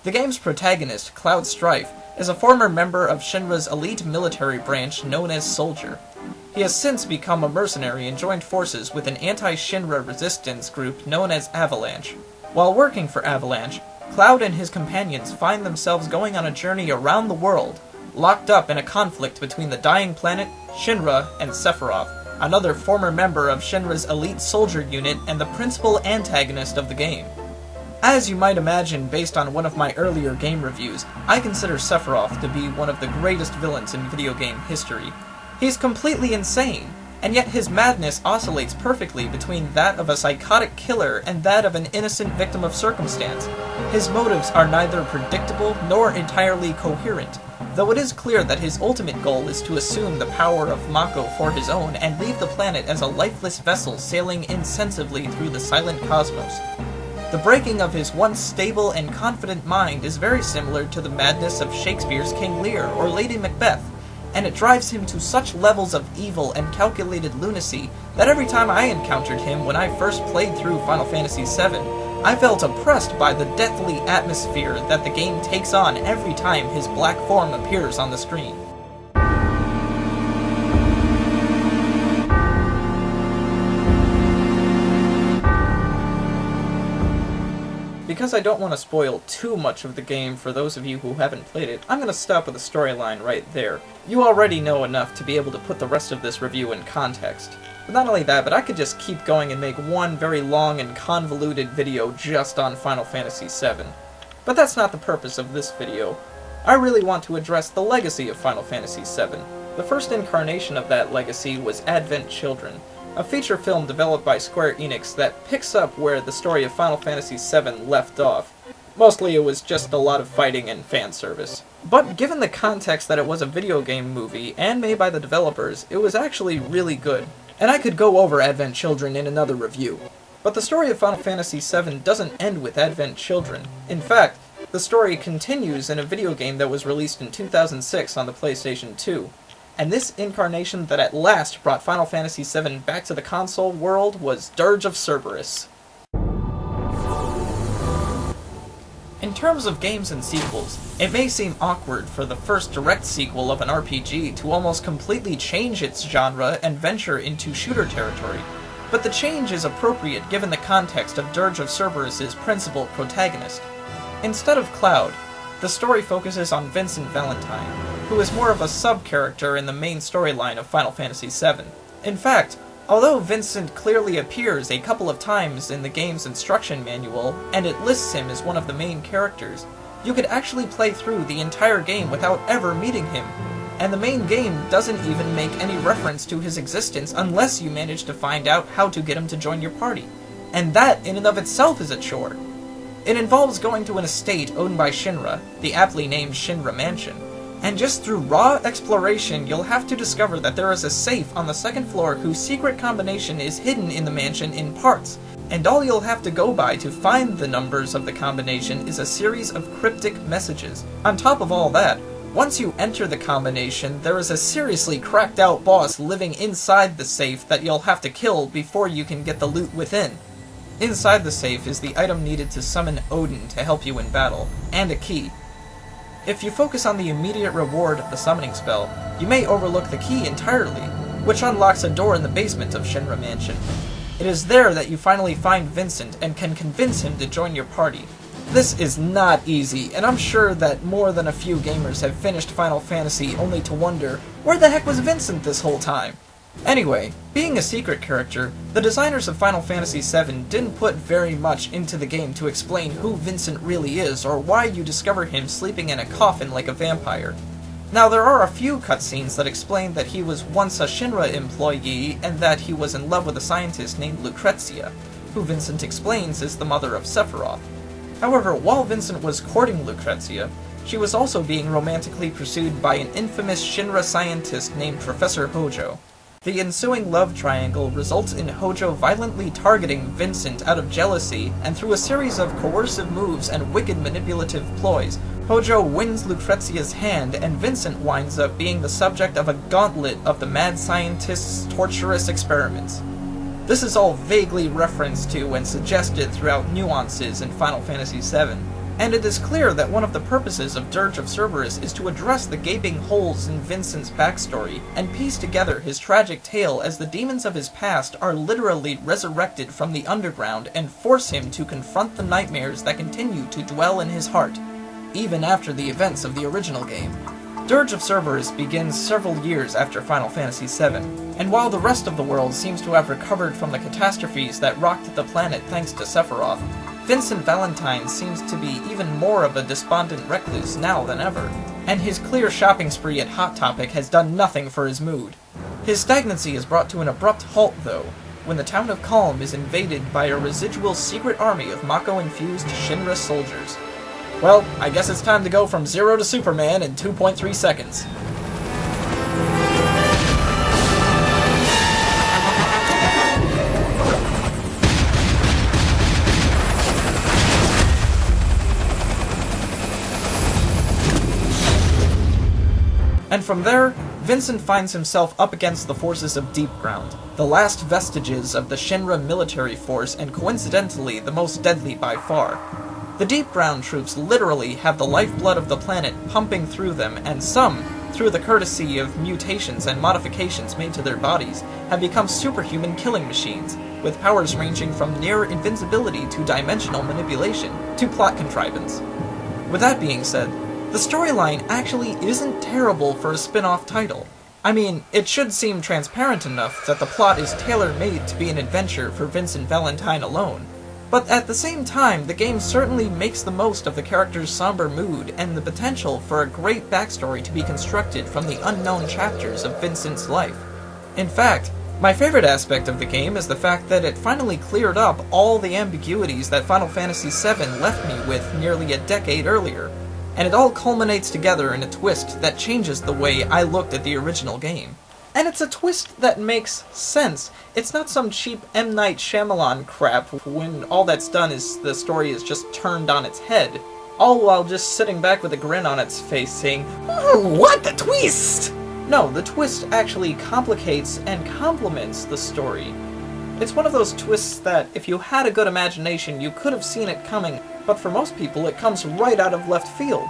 The game's protagonist, Cloud Strife, is a former member of Shinra's elite military branch known as Soldier. He has since become a mercenary and joined forces with an anti-Shinra resistance group known as Avalanche. While working for Avalanche, Cloud and his companions find themselves going on a journey around the world, locked up in a conflict between the dying planet, Shinra, and Sephiroth, another former member of Shinra's elite soldier unit and the principal antagonist of the game. As you might imagine based on one of my earlier game reviews, I consider Sephiroth to be one of the greatest villains in video game history. He's completely insane, and yet his madness oscillates perfectly between that of a psychotic killer and that of an innocent victim of circumstance. His motives are neither predictable nor entirely coherent, though it is clear that his ultimate goal is to assume the power of Mako for his own and leave the planet as a lifeless vessel sailing insensibly through the silent cosmos. The breaking of his once stable and confident mind is very similar to the madness of Shakespeare's King Lear or Lady Macbeth, and it drives him to such levels of evil and calculated lunacy that every time I encountered him when I first played through Final Fantasy VII, I felt oppressed by the deathly atmosphere that the game takes on every time his black form appears on the screen. Because I don't want to spoil too much of the game for those of you who haven't played it, I'm going to stop with the storyline right there. You already know enough to be able to put the rest of this review in context. But not only that, but I could just keep going and make one very long and convoluted video just on Final Fantasy VII. But that's not the purpose of this video. I really want to address the legacy of Final Fantasy VII. The first incarnation of that legacy was Advent Children, a feature film developed by Square Enix that picks up where the story of Final Fantasy VII left off. Mostly it was just a lot of fighting and fan service. But given the context that it was a video game movie, and made by the developers, it was actually really good. And I could go over Advent Children in another review. But the story of Final Fantasy VII doesn't end with Advent Children. In fact, the story continues in a video game that was released in 2006 on the PlayStation 2. And this incarnation that at last brought Final Fantasy VII back to the console world was Dirge of Cerberus. In terms of games and sequels, it may seem awkward for the first direct sequel of an RPG to almost completely change its genre and venture into shooter territory, but the change is appropriate given the context of Dirge of Cerberus' principal protagonist. Instead of Cloud, the story focuses on Vincent Valentine, who is more of a sub-character in the main storyline of Final Fantasy VII. In fact, although Vincent clearly appears a couple of times in the game's instruction manual, and it lists him as one of the main characters, you could actually play through the entire game without ever meeting him, and the main game doesn't even make any reference to his existence unless you manage to find out how to get him to join your party. And that, in and of itself, is a chore. It involves going to an estate owned by Shinra, the aptly named Shinra Mansion, and just through raw exploration you'll have to discover that there is a safe on the second floor whose secret combination is hidden in the mansion in parts, and all you'll have to go by to find the numbers of the combination is a series of cryptic messages. On top of all that, once you enter the combination, there is a seriously cracked out boss living inside the safe that you'll have to kill before you can get the loot within. Inside the safe is the item needed to summon Odin to help you in battle, and a key. If you focus on the immediate reward of the summoning spell, you may overlook the key entirely, which unlocks a door in the basement of Shinra Mansion. It is there that you finally find Vincent and can convince him to join your party. This is not easy, and I'm sure that more than a few gamers have finished Final Fantasy only to wonder, where the heck was Vincent this whole time? Anyway, being a secret character, the designers of Final Fantasy VII didn't put very much into the game to explain who Vincent really is or why you discover him sleeping in a coffin like a vampire. Now, there are a few cutscenes that explain that he was once a Shinra employee and that he was in love with a scientist named Lucrezia, who Vincent explains is the mother of Sephiroth. However, while Vincent was courting Lucrezia, she was also being romantically pursued by an infamous Shinra scientist named Professor Hojo. The ensuing love triangle results in Hojo violently targeting Vincent out of jealousy, and through a series of coercive moves and wicked manipulative ploys, Hojo wins Lucrezia's hand, and Vincent winds up being the subject of a gauntlet of the mad scientist's torturous experiments. This is all vaguely referenced to and suggested throughout nuances in Final Fantasy VII. And it is clear that one of the purposes of Dirge of Cerberus is to address the gaping holes in Vincent's backstory, and piece together his tragic tale as the demons of his past are literally resurrected from the underground and force him to confront the nightmares that continue to dwell in his heart, even after the events of the original game. Dirge of Cerberus begins several years after Final Fantasy VII, and while the rest of the world seems to have recovered from the catastrophes that rocked the planet thanks to Sephiroth, Vincent Valentine seems to be even more of a despondent recluse now than ever, and his clear shopping spree at Hot Topic has done nothing for his mood. His stagnancy is brought to an abrupt halt, though, when the town of Calm is invaded by a residual secret army of Mako-infused Shinra soldiers. Well, I guess it's time to go from 0 to Superman in 2.3 seconds. And from there, Vincent finds himself up against the forces of Deep Ground, the last vestiges of the Shinra military force and coincidentally the most deadly by far. The Deep Ground troops literally have the lifeblood of the planet pumping through them, and some, through the courtesy of mutations and modifications made to their bodies, have become superhuman killing machines, with powers ranging from near invincibility to dimensional manipulation, to plot contrivance. With that being said, the storyline actually isn't terrible for a spin-off title. I mean, it should seem transparent enough that the plot is tailor-made to be an adventure for Vincent Valentine alone. But at the same time, the game certainly makes the most of the character's somber mood and the potential for a great backstory to be constructed from the unknown chapters of Vincent's life. In fact, my favorite aspect of the game is the fact that it finally cleared up all the ambiguities that Final Fantasy VII left me with nearly a decade earlier. And it all culminates together in a twist that changes the way I looked at the original game. And it's a twist that makes sense. It's not some cheap M. Night Shyamalan crap when all that's done is the story is just turned on its head, all while just sitting back with a grin on its face saying, "Oh, what the twist?" No, the twist actually complicates and complements the story. It's one of those twists that, if you had a good imagination, you could have seen it coming, but for most people it comes right out of left field.